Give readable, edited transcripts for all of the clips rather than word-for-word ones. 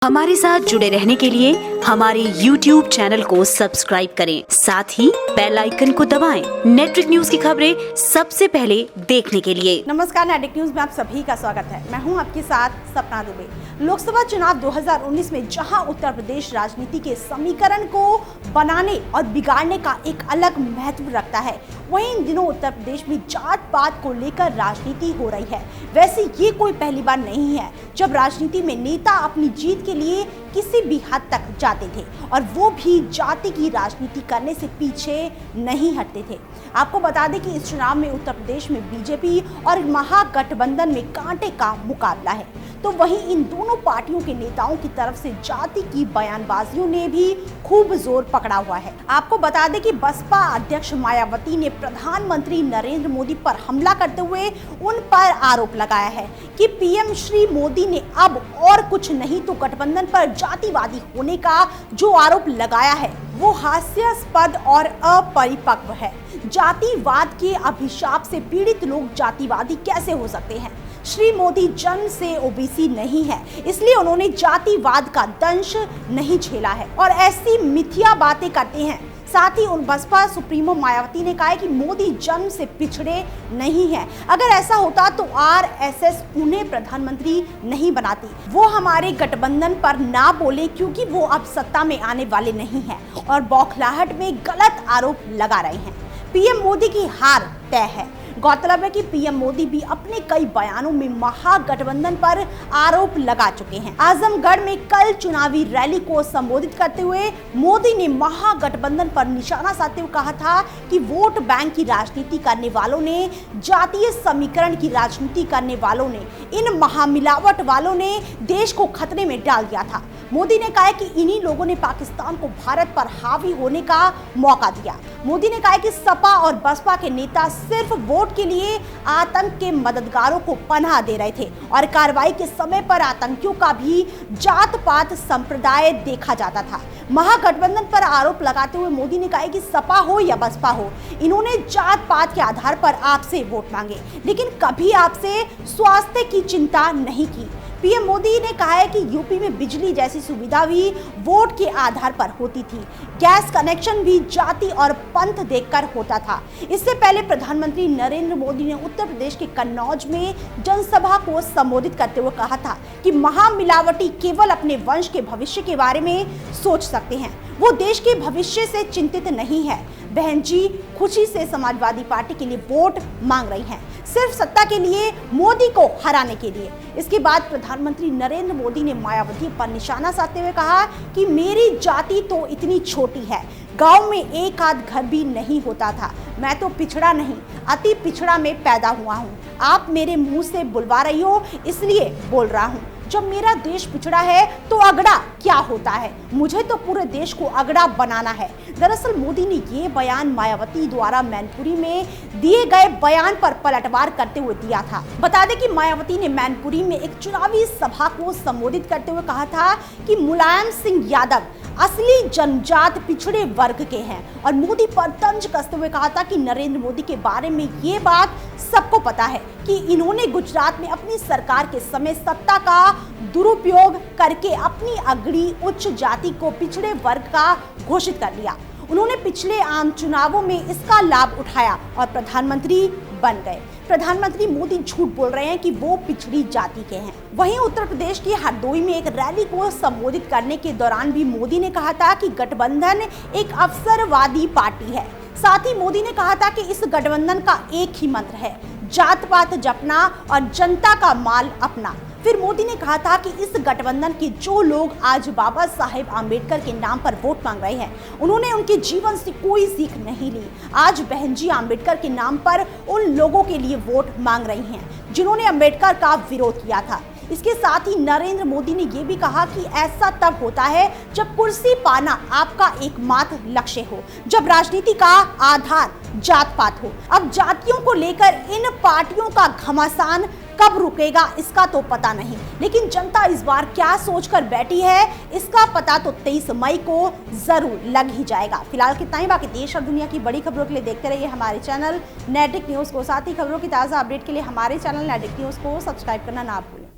हमारे साथ जुड़े रहने के लिए हमारे YouTube चैनल को सब्सक्राइब करें, साथ ही बेल आइकन को दबाएं। नेटवर्क न्यूज की खबरें सबसे पहले देखने के लिए। नमस्कार, नेटवर्क न्यूज में आप सभी का स्वागत है। मैं हूं आपके साथ सपना दुबे। लोकसभा चुनाव 2019 में जहां उत्तर प्रदेश राजनीति के समीकरण को बनाने और बिगाड़ने का एक अलग महत्व रखता है, वहीं इन दिनों उत्तर प्रदेश में जात पात को लेकर राजनीति हो रही है। वैसे ये कोई पहली बार नहीं है जब राजनीति में नेता अपनी जीत के लिए किसी भी हद तक जाते थे और वो भी जाति की राजनीति करने से पीछे नहीं हटते थे। आपको बता दें कि इस चुनाव में उत्तर प्रदेश में बीजेपी और महागठबंधन में कांटे का मुकाबला है, तो वहीं इन दोनों पार्टियों के नेताओं की तरफ से जाति की बयानबाजियों ने भी खूब जोर पकड़ा हुआ है। आपको बता दें कि बसपा अध्यक्ष मायावती ने प्रधानमंत्री नरेंद्र मोदी पर हमला करते हुए उन पर आरोप लगाया है कि पीएम श्री मोदी ने अब और कुछ नहीं तो गठबंधन पर जातिवादी होने का जो आरोप लगाया है वो हास्यास्पद और अपरिपक्व है। जातिवाद के अभिशाप से पीड़ित लोग जातिवादी कैसे हो सकते हैं? श्री मोदी जन्म से ओबीसी नहीं है, इसलिए उन्होंने जातिवाद का दंश नहीं झेला है और ऐसी मिथ्या बातें करते हैं। साथ ही उन बसपा सुप्रीमो मायावती ने कहा है कि मोदी जन्म से पिछड़े नहीं है। अगर ऐसा होता तो आरएसएस उन्हें प्रधानमंत्री नहीं बनाती। वो हमारे गठबंधन पर ना बोले क्योंकि वो अब सत्ता में आने वाले नहीं हैं और बौखलाहट में गलत आरोप लगा रहे हैं। पीएम मोदी की हार तय है। गौरतलब है कि पीएम मोदी भी अपने कई बयानों में महागठबंधन पर आरोप लगा चुके हैं। आजमगढ़ में कल चुनावी रैली को संबोधित करते हुए मोदी ने महागठबंधन पर निशाना साधते हुए कहा था कि वोट बैंक की राजनीति करने वालों ने, जातीय समीकरण की राजनीति करने वालों ने, इन महामिलावट वालों ने देश को खतरे में डाल दिया था। मोदी ने कहा कि इन्हीं लोगों ने पाकिस्तान को भारत पर हावी होने का मौका दिया। मोदी ने कहा कि सपा और बसपा के नेता सिर्फ वोट के लिए आतंक के मददगारों को पनाह दे रहे थे और कार्रवाई के समय पर आतंकियों का भी जात पात संप्रदाय देखा जाता था। महागठबंधन पर आरोप लगाते हुए मोदी ने कहा कि सपा हो या बसपा हो, इन्होंने जात पात के आधार पर आपसे वोट मांगे, लेकिन कभी आपसे स्वास्थ्य की चिंता नहीं की। पीएम मोदी ने कहा है कि यूपी में बिजली जैसी सुविधा भी वोट के आधार पर होती थी, गैस कनेक्शन भी जाति और पंथ देखकर होता था। इससे पहले प्रधानमंत्री नरेंद्र मोदी ने उत्तर प्रदेश के कन्नौज में जनसभा को संबोधित करते हुए कहा था कि महामिलावटी केवल अपने वंश के भविष्य के बारे में सोच सकते हैं, वो देश के भविष्य से चिंतित नहीं है। बहन जी खुशी से समाजवादी पार्टी के लिए वोट मांग रही हैं, सिर्फ सत्ता के लिए, मोदी को हराने के लिए। इसके बाद प्रधानमंत्री नरेंद्र मोदी ने मायावती पर निशाना साधते हुए कहा कि मेरी जाति तो इतनी छोटी है, गांव में एक आध घर भी नहीं होता था, मैं तो पिछड़ा नहीं अति पिछड़ा में पैदा हुआ हूँ। आप मेरे मुंह से बुलवा रही हो इसलिए बोल रहा हूँ। जब मेरा देश पिछड़ा है तो अगड़ा क्या होता है? मुझे तो पूरे देश को अगड़ा बनाना है। दरअसल मोदी ने ये बयान मायावती द्वारा मैनपुरी में दिए गए बयान पर पलटवार करते हुए दिया था। बता दें कि मायावती ने मैनपुरी में एक चुनावी सभा को संबोधित करते हुए कहा था कि मुलायम सिंह यादव असली जनजात पिछड़े वर्ग के हैं और मोदी पर तंज कसते हुए कहा था कि नरेंद्र मोदी के बारे में ये बात सबको पता है कि इन्होंने गुजरात में अपनी सरकार के समय सत्ता का दुरुपयोग करके अपनी अगड़ी उच्च जाति को पिछड़े वर्ग का घोषित कर लिया। उन्होंने पिछले आम चुनावों में इसका लाभ उठाया और प्रधानमंत्री बन गए। प्रधानमंत्री मोदी झूठ बोल रहे हैं कि वो पिछड़ी जाति के हैं। वहीं उत्तर प्रदेश के हरदोई में एक रैली को संबोधित करने के दौरान भी मोदी ने कहा था कि गठबंधन एक अवसरवादी पार्टी है। साथ ही मोदी ने कहा था कि इस गठबंधन का एक ही मंत्र है, जात पात जपना और जनता का माल अपना। फिर मोदी ने कहा था कि इस गठबंधन के जो लोग आज बाबा साहेब आम्बेडकर के नाम पर वोट मांग रहे हैं, उन्होंने उनके जीवन से कोई सीख नहीं ली। आज बहन जी आम्बेडकर के नाम पर उन लोगों के लिए वोट मांग रही हैं जिन्होंने आम्बेडकर का विरोध किया था। इसके साथ ही नरेंद्र मोदी ने ये भी कहा कि ऐसा तब होता है जब कुर्सी पाना आपका एकमात्र लक्ष्य हो, जब राजनीति का आधार जात पात हो। अब जातियों को लेकर इन पार्टियों का घमासान कब रुकेगा इसका तो पता नहीं, लेकिन जनता इस बार क्या सोचकर बैठी है इसका पता तो 23 मई को जरूर लग ही जाएगा। फिलहाल कितना ही, बाकी देश और दुनिया की बड़ी खबरों के लिए देखते रहिए हमारे चैनल नेटवर्क न्यूज को। साथ ही खबरों की ताज़ा अपडेट के लिए हमारे चैनल नेटवर्क न्यूज को सब्सक्राइब करना ना भूलें।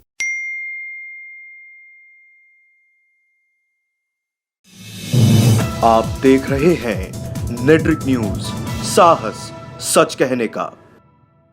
आप देख रहे हैं नेट्रिक न्यूज, साहस सच कहने का।